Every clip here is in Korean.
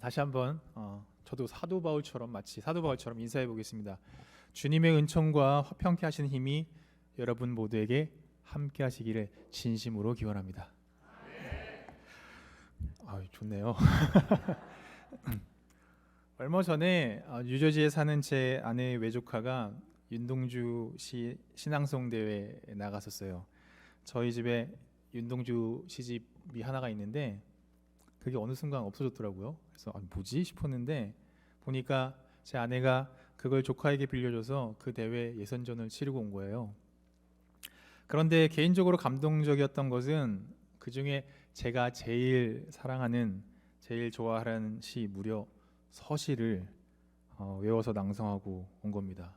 다시 한번 저도 마치 사도 바울처럼 인사해 보겠습니다. 주님의 은총과 화평케 하시는 힘이 여러분 모두에게 함께 하시기를 진심으로 기원합니다. 좋네요. 얼마 전에 뉴저지에 사는 제 아내의 외조카가 윤동주 씨 신앙송 대회에 나갔었어요. 저희 집에 윤동주 시집이 하나가 있는데 그게 어느 순간 없어졌더라고요. 그래서 뭐지 싶었는데 보니까 제 아내가 그걸 조카에게 빌려줘서 그 대회 예선전을 치르고 온 거예요. 그런데 개인적으로 감동적이었던 것은 그 중에 제가 제일 사랑하는, 제일 좋아하는 시 무려 서시를 외워서 낭송하고 온 겁니다.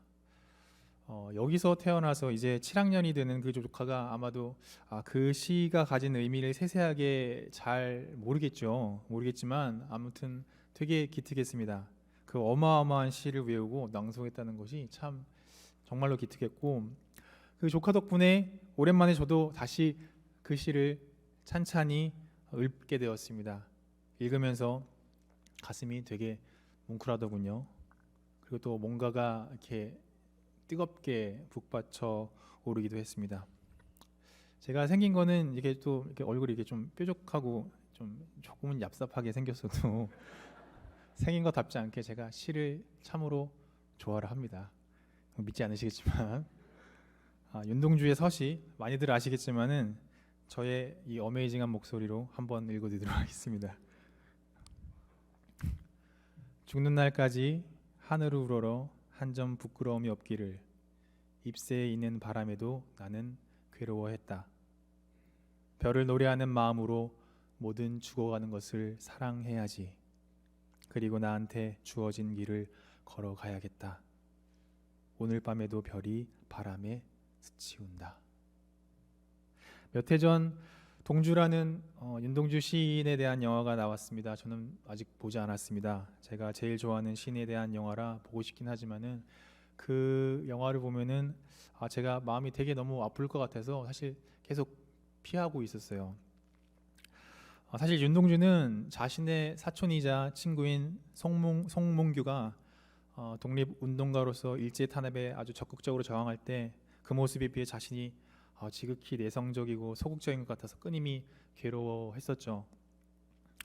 여기서 태어나서 이제 7학년이 되는 그 조카가 아마도 그 시가 가진 의미를 세세하게 잘 모르겠지만 아무튼 되게 기특했습니다. 그 어마어마한 시를 외우고 낭송했다는 것이 참 정말로 기특했고, 그 조카 덕분에 오랜만에 저도 다시 그 시를 찬찬히 읽게 되었습니다. 읽으면서 가슴이 되게 뭉클하더군요. 그리고 또 뭔가가 이렇게 뜨겁게 북받쳐 오르기도 했습니다. 제가 생긴 거는 이게 또 이렇게 얼굴이 이렇게 좀 뾰족하고 좀 조금은 얍삽하게 생겼어도 생긴 것답지 않게 제가 시를 참으로 좋아를 합니다. 믿지 않으시겠지만 윤동주의 서시 많이들 아시겠지만은 저의 이 어메이징한 목소리로 한번 읽어드리도록 하겠습니다. 죽는 날까지 하늘을 우러러 한 점 부끄러움이 없기를. 잎새에 있는 바람에도 나는 괴로워했다. 별을 노래하는 마음으로 뭐든 죽어가는 것을 사랑해야지. 그리고 나한테 주어진 길을 걸어가야겠다. 오늘 밤에도 별이 바람에 스치운다. 몇 해 전 동주라는 윤동주 시인에 대한 영화가 나왔습니다. 저는 아직 보지 않았습니다. 제가 제일 좋아하는 시인에 대한 영화라 보고 싶긴 하지만은 그 영화를 보면은 제가 마음이 되게 너무 아플 것 같아서 사실 계속 피하고 있었어요. 사실 윤동주는 자신의 사촌이자 친구인 송몽규가 독립운동가로서 일제 탄압에 아주 적극적으로 저항할 때 그 모습에 비해 자신이 지극히 내성적이고 소극적인 것 같아서 끊임이 괴로워했었죠.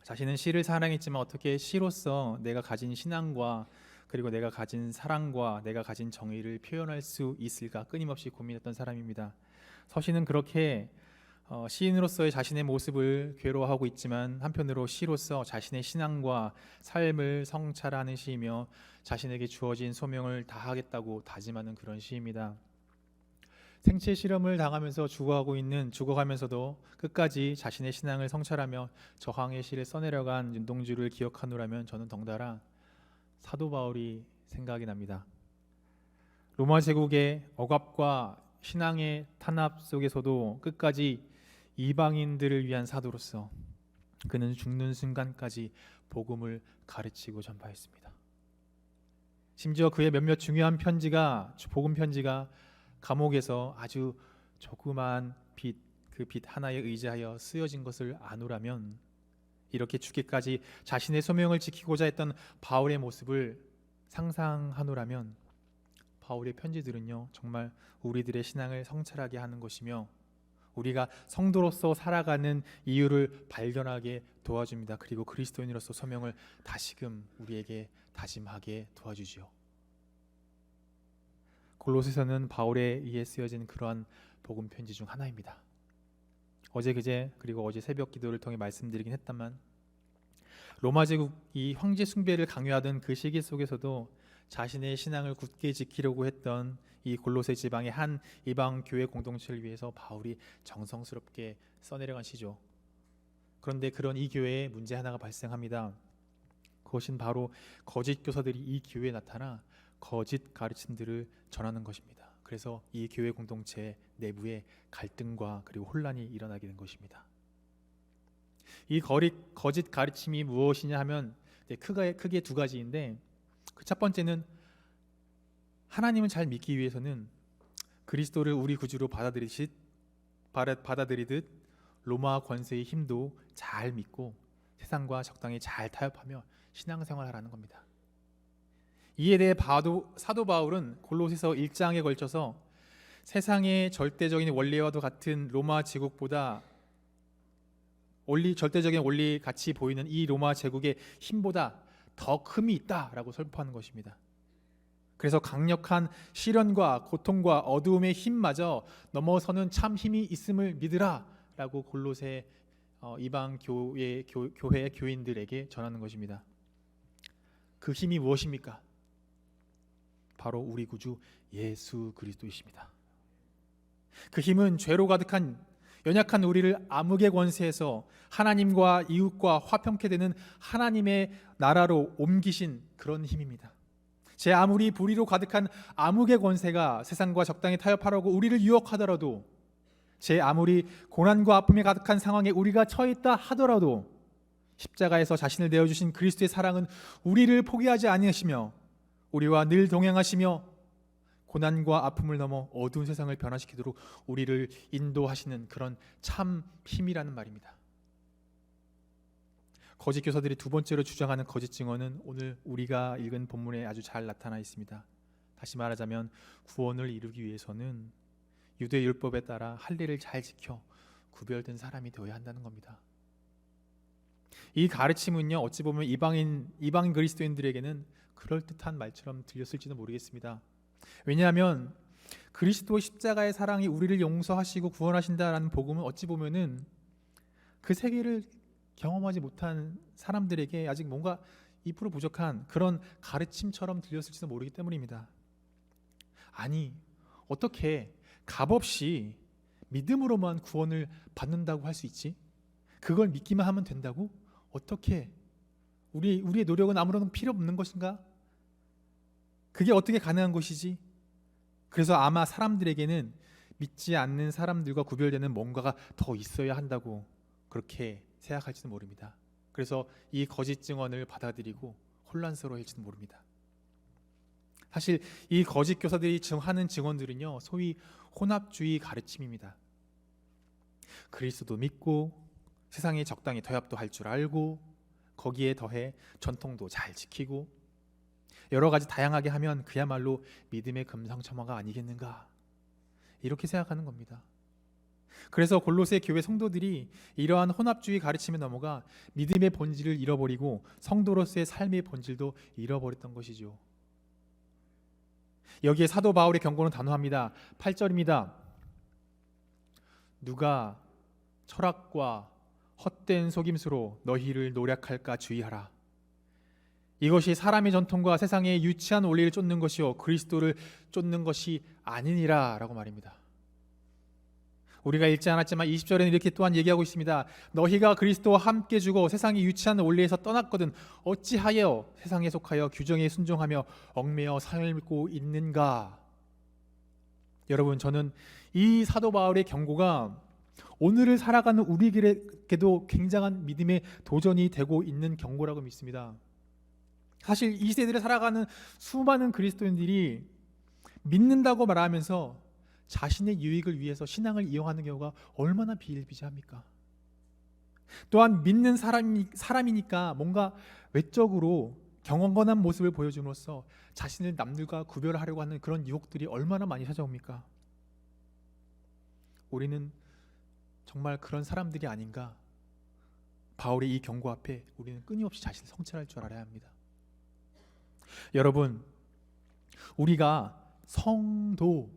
자신은 시를 사랑했지만 어떻게 시로서 내가 가진 신앙과 그리고 내가 가진 사랑과 내가 가진 정의를 표현할 수 있을까 끊임없이 고민했던 사람입니다. 서시는 그렇게 시인으로서의 자신의 모습을 괴로워하고 있지만 한편으로 시로서 자신의 신앙과 삶을 성찰하는 시이며 자신에게 주어진 소명을 다하겠다고 다짐하는 그런 시입니다. 생체 실험을 당하면서 죽어가면서도 끝까지 자신의 신앙을 성찰하며 저항의 시를 써내려간 윤동주를 기억하노라면 저는 덩달아 사도 바울이 생각이 납니다. 로마 제국의 억압과 신앙의 탄압 속에서도 끝까지 이방인들을 위한 사도로서 그는 죽는 순간까지 복음을 가르치고 전파했습니다. 심지어 그의 몇몇 중요한 복음 편지가 감옥에서 아주 조그만 그 빛 하나에 의지하여 쓰여진 것을 아노라면, 이렇게 죽기까지 자신의 소명을 지키고자 했던 바울의 모습을 상상하노라면 바울의 편지들은요 정말 우리들의 신앙을 성찰하게 하는 것이며 우리가 성도로서 살아가는 이유를 발견하게 도와줍니다. 그리고 그리스도인으로서 소명을 다시금 우리에게 다짐하게 도와주지요. 골로새서는 바울에 의해 쓰여진 그러한 복음 편지 중 하나입니다. 그제 그리고 어제 새벽 기도를 통해 말씀드리긴 했다만 로마 제국이 황제 숭배를 강요하던 그 시기 속에서도 자신의 신앙을 굳게 지키려고 했던 이 골로새 지방의 한 이방 교회 공동체를 위해서 바울이 정성스럽게 써내려간 시죠. 그런데 그런 이 교회에 문제 하나가 발생합니다. 그것은 바로 거짓 교사들이 이 교회에 나타나 거짓 가르침들을 전하는 것입니다. 그래서 이 교회 공동체 내부에 갈등과 그리고 혼란이 일어나게 된 것입니다. 이 거짓 가르침이 무엇이냐 하면 크게 두 가지인데, 그 첫 번째는 하나님을 잘 믿기 위해서는 그리스도를 우리 구주로 받아들이듯 로마 권세의 힘도 잘 믿고 세상과 적당히 잘 타협하며 신앙생활을 하라는 겁니다. 이에 대해 사도 바울은 골로새서 1장에 걸쳐서 세상의 절대적인 원리와도 같은 로마 제국보다 절대적인 원리 같이 보이는 이 로마 제국의 힘보다 더 큼이 있다라고 설파하는 것입니다. 그래서 강력한 시련과 고통과 어두움의 힘마저 넘어서는 참 힘이 있음을 믿으라라고 골로새 이방 교회의 교인들에게 전하는 것입니다. 그 힘이 무엇입니까? 바로 우리 구주 예수 그리스도이십니다. 그 힘은 죄로 가득한 연약한 우리를 암흑의 권세에서 하나님과 이웃과 화평케 되는 하나님의 나라로 옮기신 그런 힘입니다. 제 아무리 불의로 가득한 암흑의 권세가 세상과 적당히 타협하려고 우리를 유혹하더라도, 제 아무리 고난과 아픔에 가득한 상황에 우리가 처해 있다 하더라도 십자가에서 자신을 내어주신 그리스도의 사랑은 우리를 포기하지 아니하시며 우리와 늘 동행하시며 고난과 아픔을 넘어 어두운 세상을 변화시키도록 우리를 인도하시는 그런 참 힘이라는 말입니다. 거짓 교사들이 두 번째로 주장하는 거짓 증언은 오늘 우리가 읽은 본문에 아주 잘 나타나 있습니다. 다시 말하자면 구원을 이루기 위해서는 유대 율법에 따라 할례를 잘 지켜 구별된 사람이 되어야 한다는 겁니다. 이 가르침은요, 어찌 보면 이방인 그리스도인들에게는 그럴듯한 말처럼 들렸을지도 모르겠습니다. 왜냐하면 그리스도 십자가의 사랑이 우리를 용서하시고 구원하신다라는 복음은 어찌 보면은 그 세계를 경험하지 못한 사람들에게 아직 뭔가 2% 부족한 그런 가르침처럼 들렸을지도 모르기 때문입니다. 아니, 어떻게 값없이 믿음으로만 구원을 받는다고 할 수 있지? 그걸 믿기만 하면 된다고? 어떻게? 우리의 노력은 아무런 필요 없는 것인가? 그게 어떻게 가능한 것이지? 그래서 아마 사람들에게는 믿지 않는 사람들과 구별되는 뭔가가 더 있어야 한다고 그렇게 생각할지도 모릅니다. 그래서 이 거짓 증언을 받아들이고 혼란스러워할지도 모릅니다. 사실 이 거짓 교사들이 하는 증언들은요, 소위 혼합주의 가르침입니다. 그리스도도 믿고 세상에 적당히 타협도 할 줄 알고 거기에 더해 전통도 잘 지키고 여러 가지 다양하게 하면 그야말로 믿음의 금상첨화가 아니겠는가, 이렇게 생각하는 겁니다. 그래서 골로새 교회 성도들이 이러한 혼합주의 가르침에 넘어가 믿음의 본질을 잃어버리고 성도로서의 삶의 본질도 잃어버렸던 것이죠. 여기에 사도 바울의 경고는 단호합니다. 8절입니다. 누가 철학과 헛된 속임수로 너희를 노략할까 주의하라. 이것이 사람의 전통과 세상의 유치한 원리를 쫓는 것이요 그리스도를 쫓는 것이 아니니라 라고 말입니다. 우리가 읽지 않았지만 20절에는 이렇게 또한 얘기하고 있습니다. 너희가 그리스도와 함께 죽어 세상의 유치한 원리에서 떠났거든 어찌하여 세상에 속하여 규정에 순종하며 얽매여 살고 있는가. 여러분, 저는 이 사도 바울의 경고가 오늘을 살아가는 우리에게도 굉장한 믿음의 도전이 되고 있는 경고라고 믿습니다. 사실 이 세대를 살아가는 수많은 그리스도인들이 믿는다고 말하면서 자신의 유익을 위해서 신앙을 이용하는 경우가 얼마나 비일비재합니까? 또한 믿는 사람이니까 뭔가 외적으로 경건한 모습을 보여줌으로써 자신을 남들과 구별하려고 하는 그런 유혹들이 얼마나 많이 찾아옵니까? 우리는 정말 그런 사람들이 아닌가? 바울의 이 경고 앞에 우리는 끊임없이 자신을 성찰할 줄 알아야 합니다. 여러분, 우리가 성도라고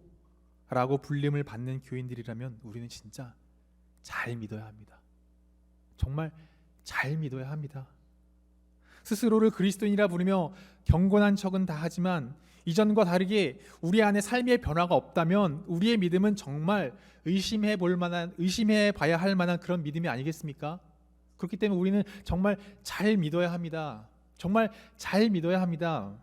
불림을 받는 교인들이라면 우리는 진짜 잘 믿어야 합니다. 정말 잘 믿어야 합니다. 스스로를 그리스도인이라 부르며 경건한 척은 다 하지만 이전과 다르게 우리 안에 삶의 변화가 없다면 우리의 믿음은 정말 의심해 봐야 할 만한 그런 믿음이 아니겠습니까? 그렇기 때문에 우리는 정말 잘 믿어야 합니다. 정말 잘 믿어야 합니다.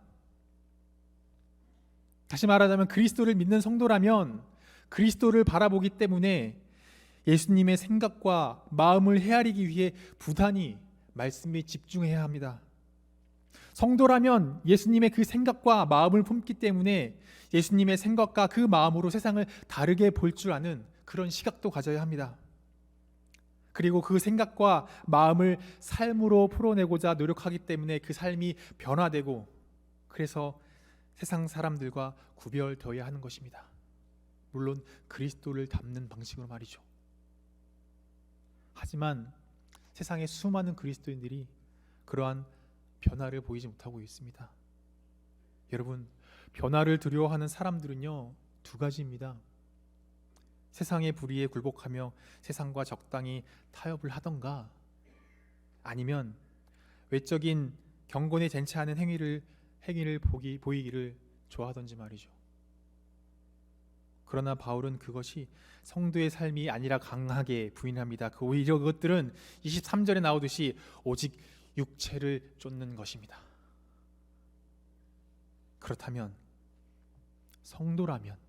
다시 말하자면 그리스도를 믿는 성도라면 그리스도를 바라보기 때문에 예수님의 생각과 마음을 헤아리기 위해 부단히 말씀에 집중해야 합니다. 성도라면 예수님의 그 생각과 마음을 품기 때문에 예수님의 생각과 그 마음으로 세상을 다르게 볼 줄 아는 그런 시각도 가져야 합니다. 그리고 그 생각과 마음을 삶으로 풀어내고자 노력하기 때문에 그 삶이 변화되고, 그래서 세상 사람들과 구별되어야 하는 것입니다. 물론 그리스도를 닮는 방식으로 말이죠. 하지만 세상의 수많은 그리스도인들이 그러한 변화를 보이지 못하고 있습니다. 여러분, 변화를 두려워하는 사람들은요, 두 가지입니다. 세상의 불의에 굴복하며 세상과 적당히 타협을 하던가, 아니면 외적인 경건에 젠치 않은 행위를 보이기를 좋아하던지 말이죠. 그러나 바울은 그것이 성도의 삶이 아니라 강하게 부인합니다. 오히려 그것들은 23절에 나오듯이 오직 육체를 쫓는 것입니다. 그렇다면 성도라면,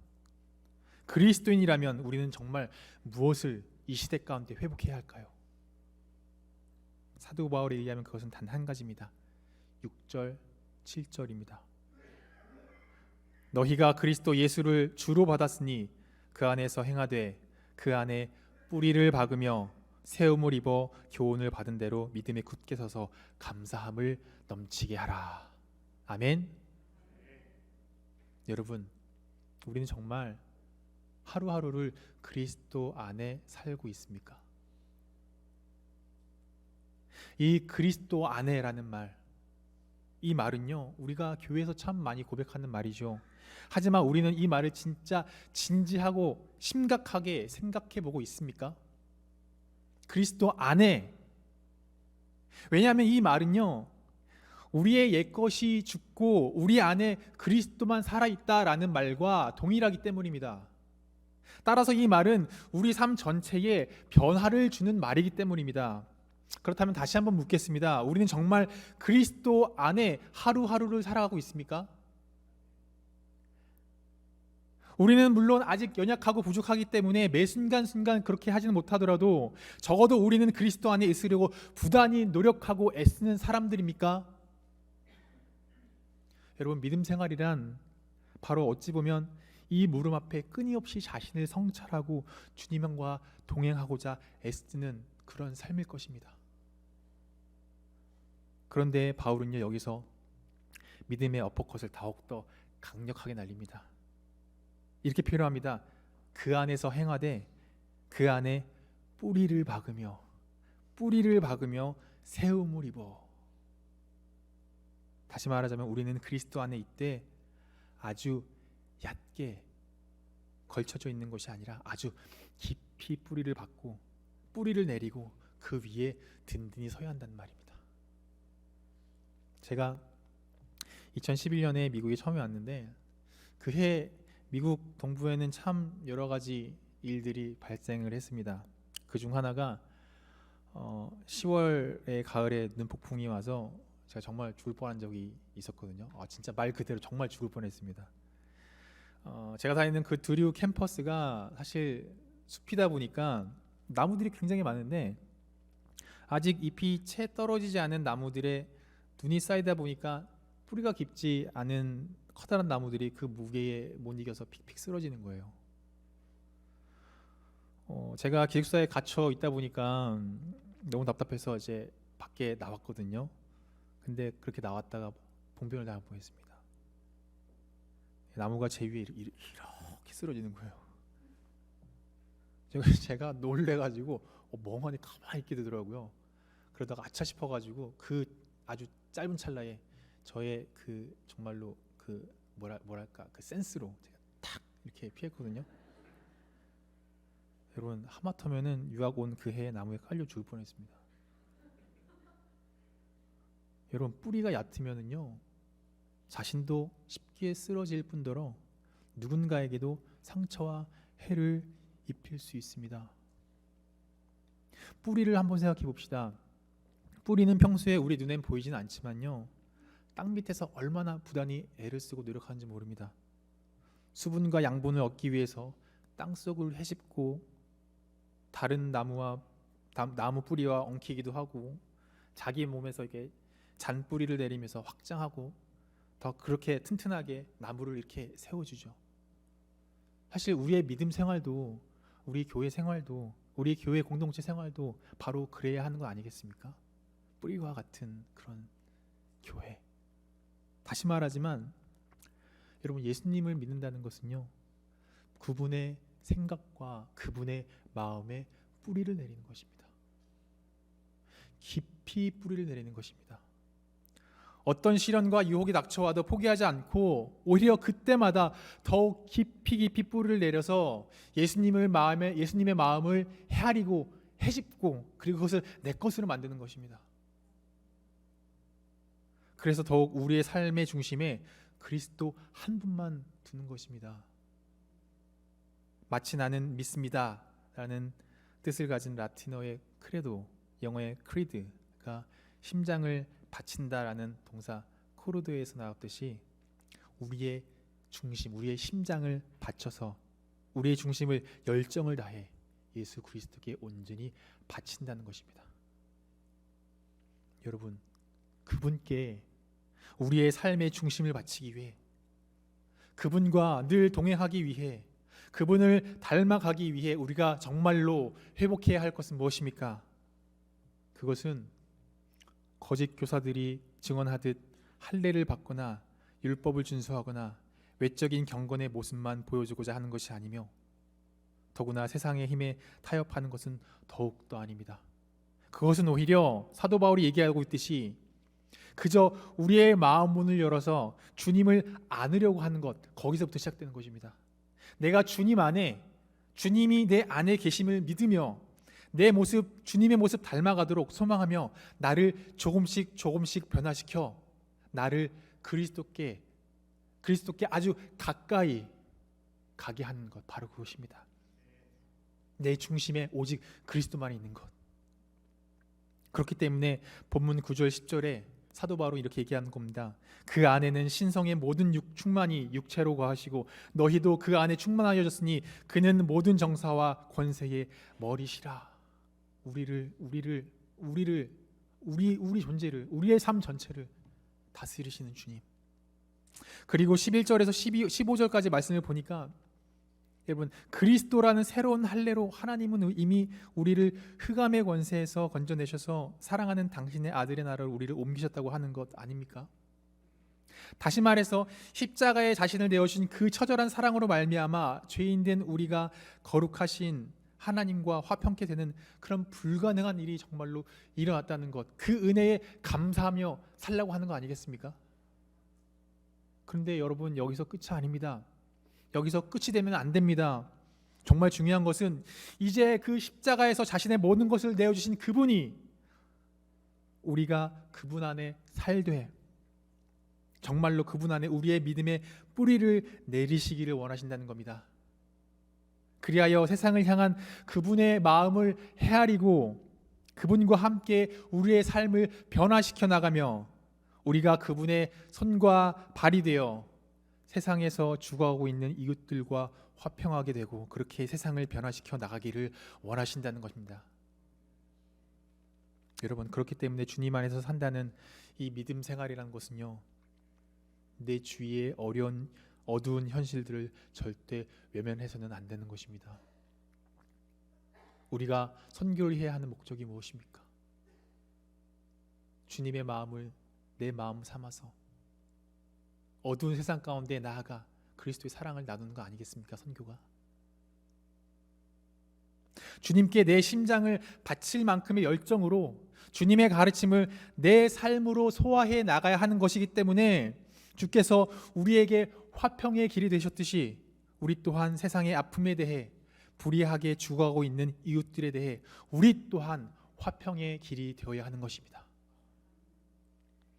그리스도인이라면 우리는 정말 무엇을 이 시대 가운데 회복해야 할까요? 사도 바울에 의하면 그것은 단 한 가지입니다. 6절, 7절입니다. 너희가 그리스도 예수를 주로 받았으니 그 안에서 행하되 그 안에 뿌리를 박으며 세움을 입어 교훈을 받은 대로 믿음에 굳게 서서 감사함을 넘치게 하라. 아멘. 여러분, 우리는 정말 하루하루를 그리스도 안에 살고 있습니까? 이 그리스도 안에라는 말, 이 말은요, 우리가 교회에서 참 많이 고백하는 말이죠. 하지만 우리는 이 말을 진짜 진지하고 심각하게 생각해 보고 있습니까? 그리스도 안에. 왜냐하면 이 말은요, 우리의 옛것이 죽고 우리 안에 그리스도만 살아있다라는 말과 동일하기 때문입니다. 따라서 이 말은 우리 삶 전체에 변화를 주는 말이기 때문입니다. 그렇다면 다시 한번 묻겠습니다. 우리는 정말 그리스도 안에 하루하루를 살아가고 있습니까? 우리는 물론 아직 연약하고 부족하기 때문에 매 순간순간 그렇게 하지는 못하더라도 적어도 우리는 그리스도 안에 있으려고 부단히 노력하고 애쓰는 사람들입니까? 여러분, 믿음 생활이란 바로 어찌 보면 이 물음 앞에 끊임없이 자신을 성찰하고 주님과 동행하고자 애쓰는 그런 삶일 것입니다. 그런데 바울은요, 여기서 믿음의 어퍼컷을 더욱더 강력하게 날립니다. 이렇게 표현합니다. 그 안에서 행하되 그 안에 뿌리를 박으며 세움을 입어. 다시 말하자면 우리는 그리스도 안에 있되 아주 얕게 걸쳐져 있는 것이 아니라 아주 깊이 뿌리를 박고 뿌리를 내리고 그 위에 든든히 서야 한다는 말입니다. 제가 2011년에 미국에 처음에 왔는데 그 해 미국 동부에는 참 여러 가지 일들이 발생을 했습니다. 그중 하나가 10월에 가을에 눈폭풍이 와서 제가 정말 죽을 뻔한 적이 있었거든요. 진짜 말 그대로 정말 죽을 뻔했습니다. 제가 다니는 그 드류 캠퍼스가 사실 숲이다 보니까 나무들이 굉장히 많은데 아직 잎이 채 떨어지지 않은 나무들에 눈이 쌓이다 보니까 뿌리가 깊지 않은 커다란 나무들이 그 무게에 못 이겨서 픽픽 쓰러지는 거예요. 제가 기숙사에 갇혀 있다 보니까 너무 답답해서 이제 밖에 나왔거든요. 근데 그렇게 나왔다가 봉변을 당할 뻔했습니다. 나무가 제 위에 이렇게 쓰러지는 거예요. 제가 놀래가지고 멍하니 가만히 있게 되더라고요. 그러다가 아차 싶어가지고 그 아주 짧은 찰나에 저의 그 정말로 그 뭐랄까 그 센스로 제가 탁 이렇게 피했거든요. 여러분, 하마터면은 유학 온 그 해에 나무에 깔려 죽을 뻔했습니다. 여러분, 뿌리가 얕으면은요 자신도 쉽게 쓰러질 뿐더러 누군가에게도 상처와 해를 입힐 수 있습니다. 뿌리를 한번 생각해 봅시다. 뿌리는 평소에 우리 눈엔 보이진 않지만요, 땅 밑에서 얼마나 부단히 애를 쓰고 노력하는지 모릅니다. 수분과 양분을 얻기 위해서 땅속을 헤집고 다른 나무 뿌리와 엉키기도 하고 자기 몸에서 이렇게 잔뿌리를 내리면서 확장하고 더 그렇게 튼튼하게 나무를 이렇게 세워주죠. 사실 우리의 믿음 생활도, 우리 교회 생활도, 우리 교회 공동체 생활도 바로 그래야 하는 거 아니겠습니까? 뿌리와 같은 그런 교회. 다시 말하지만 여러분, 예수님을 믿는다는 것은요, 그분의 생각과 그분의 마음에 뿌리를 내리는 것입니다. 깊이 뿌리를 내리는 것입니다. 어떤 시련과 유혹이 닥쳐와도 포기하지 않고 오히려 그때마다 더욱 깊이 뿌리를 내려서 예수님의 마음을 헤아리고 헤집고 그리고 그것을 내 것으로 만드는 것입니다. 그래서 더욱 우리의 삶의 중심에 그리스도 한 분만 두는 것입니다. 마치 나는 믿습니다 라는 뜻을 가진 라틴어의 크레도, 영어의 크리드가 심장을 바친다라는 동사 코르드에서 나왔듯이 우리의 중심, 우리의 심장을 바쳐서 우리의 중심을 열정을 다해 예수 그리스도께 온전히 바친다는 것입니다. 여러분, 그분께 우리의 삶의 중심을 바치기 위해, 그분과 늘 동행하기 위해, 그분을 닮아가기 위해 우리가 정말로 회복해야 할 것은 무엇입니까? 그것은 거짓 교사들이 증언하듯 할례를 받거나 율법을 준수하거나 외적인 경건의 모습만 보여주고자 하는 것이 아니며, 더구나 세상의 힘에 타협하는 것은 더욱더 아닙니다. 그것은 오히려 사도 바울이 얘기하고 있듯이 그저 우리의 마음 문을 열어서 주님을 안으려고 하는 것, 거기서부터 시작되는 것입니다. 내가 주님 안에, 주님이 내 안에 계심을 믿으며 내 모습, 주님의 모습 닮아가도록 소망하며 나를 조금씩 변화시켜 나를 그리스도께 아주 가까이 가게 하는 것, 바로 그것입니다. 내 중심에 오직 그리스도만 있는 것. 그렇기 때문에 본문 9절 10절에 사도 바울은 이렇게 얘기하는 겁니다. 그 안에는 신성의 모든 충만이 육체로 거하시고 너희도 그 안에 충만하여졌으니 그는 모든 정사와 권세의 머리시라. 우리 존재를, 우리의 삶 전체를 다스리시는 주님. 그리고 11절에서 15절까지 말씀을 보니까 여러분, 그리스도라는 새로운 할례로 하나님은 이미 우리를 흑암의 권세에서 건져내셔서 사랑하는 당신의 아들의 나라로 우리를 옮기셨다고 하는 것 아닙니까? 다시 말해서 십자가에 자신을 내어주신 그 처절한 사랑으로 말미암아 죄인된 우리가 거룩하신 하나님과 화평케 되는 그런 불가능한 일이 정말로 일어났다는 것, 그 은혜에 감사하며 살라고 하는 거 아니겠습니까? 그런데 여러분, 여기서 끝이 아닙니다. 여기서 끝이 되면 안 됩니다. 정말 중요한 것은 이제 그 십자가에서 자신의 모든 것을 내어주신 그분이 우리가 그분 안에 살되 정말로 그분 안에 우리의 믿음의 뿌리를 내리시기를 원하신다는 겁니다. 그리하여 세상을 향한 그분의 마음을 헤아리고 그분과 함께 우리의 삶을 변화시켜 나가며 우리가 그분의 손과 발이 되어 세상에서 죽어가고 있는 이웃들과 화평하게 되고 그렇게 세상을 변화시켜 나가기를 원하신다는 것입니다. 여러분, 그렇기 때문에 주님 안에서 산다는 이 믿음 생활이라는 것은요, 내 주위의 어두운 현실들을 절대 외면해서는 안 되는 것입니다. 우리가 선교를 해야 하는 목적이 무엇입니까? 주님의 마음을 내 마음 삼아서 어두운 세상 가운데 나아가 그리스도의 사랑을 나누는 거 아니겠습니까? 선교가. 주님께 내 심장을 바칠 만큼의 열정으로 주님의 가르침을 내 삶으로 소화해 나가야 하는 것이기 때문에 주께서 우리에게 화평의 길이 되셨듯이 우리 또한 세상의 아픔에 대해 불의하게 죽어가고 있는 이웃들에 대해 우리 또한 화평의 길이 되어야 하는 것입니다.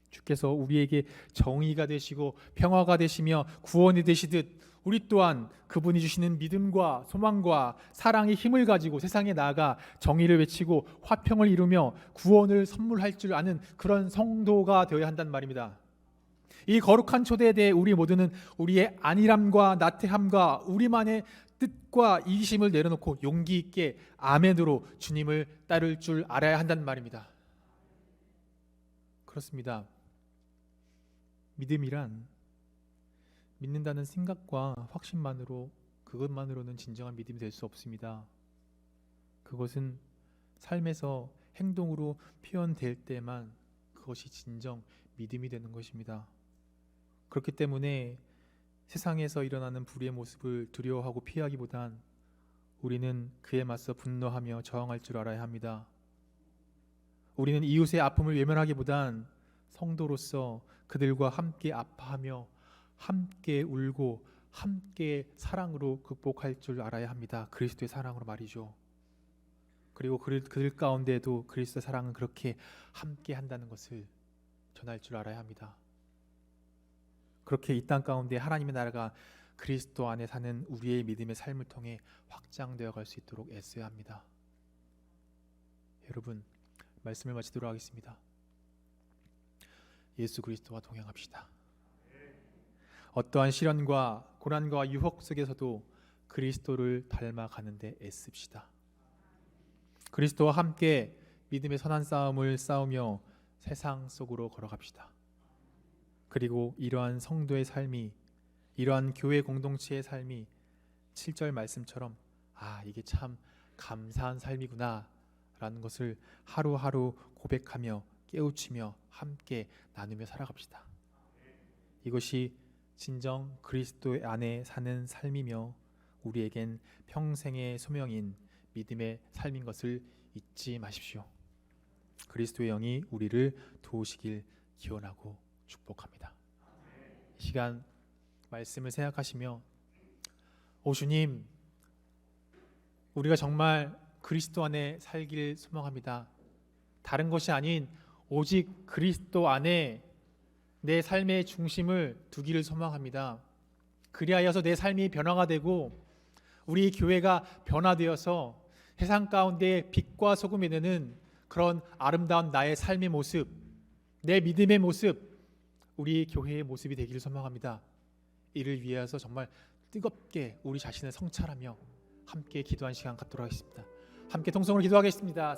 주께서 우리에게 정의가 되시고 평화가 되시며 구원이 되시듯 우리 또한 그분이 주시는 믿음과 소망과 사랑의 힘을 가지고 세상에 나아가 정의를 외치고 화평을 이루며 구원을 선물할 줄 아는 그런 성도가 되어야 한단 말입니다. 이 거룩한 초대에 대해 우리 모두는 우리의 안일함과 나태함과 우리만의 뜻과 이기심을 내려놓고 용기 있게 아멘으로 주님을 따를 줄 알아야 한단 말입니다. 그렇습니다. 믿음이란 믿는다는 생각과 확신만으로, 그것만으로는 진정한 믿음이 될 수 없습니다. 그것은 삶에서 행동으로 표현될 때만 그것이 진정 믿음이 되는 것입니다. 그렇기 때문에 세상에서 일어나는 불의의 모습을 두려워하고 피하기보단 우리는 그에 맞서 분노하며 저항할 줄 알아야 합니다. 우리는 이웃의 아픔을 외면하기보단 성도로서 그들과 함께 아파하며 함께 울고 함께 사랑으로 극복할 줄 알아야 합니다. 그리스도의 사랑으로 말이죠. 그리고 그들 가운데에도 그리스도의 사랑은 그렇게 함께 한다는 것을 전할 줄 알아야 합니다. 그렇게 이 땅 가운데 하나님의 나라가 그리스도 안에 사는 우리의 믿음의 삶을 통해 확장되어 갈 수 있도록 애써야 합니다. 여러분, 말씀을 마치도록 하겠습니다. 예수 그리스도와 동행합시다. 어떠한 시련과 고난과 유혹 속에서도 그리스도를 닮아가는 데 애씁시다. 그리스도와 함께 믿음의 선한 싸움을 싸우며 세상 속으로 걸어갑시다. 그리고 이러한 성도의 삶이, 이러한 교회 공동체의 삶이 7절 말씀처럼 이게 참 감사한 삶이구나 라는 것을 하루하루 고백하며 깨우치며 함께 나누며 살아갑시다. 이것이 진정 그리스도 안에 사는 삶이며 우리에겐 평생의 소명인 믿음의 삶인 것을 잊지 마십시오. 그리스도의 영이 우리를 도우시길 기원하고 축복합니다. 이 시간 말씀을 생각하시며 주님, 우리가 정말 그리스도 안에 살길 소망합니다. 다른 것이 아닌 오직 그리스도 안에 내 삶의 중심을 두기를 소망합니다. 그리하여서 내 삶이 변화가 되고 우리 교회가 변화되어서 세상 가운데 빛과 소금이 되는 그런 아름다운 나의 삶의 모습, 내 믿음의 모습, 우리 교회의 모습이 되기를 소망합니다. 이를 위해서 정말 뜨겁게 우리 자신을 성찰하며 함께 기도한 시간 갖도록 하겠습니다. 함께 통성으로 기도하겠습니다.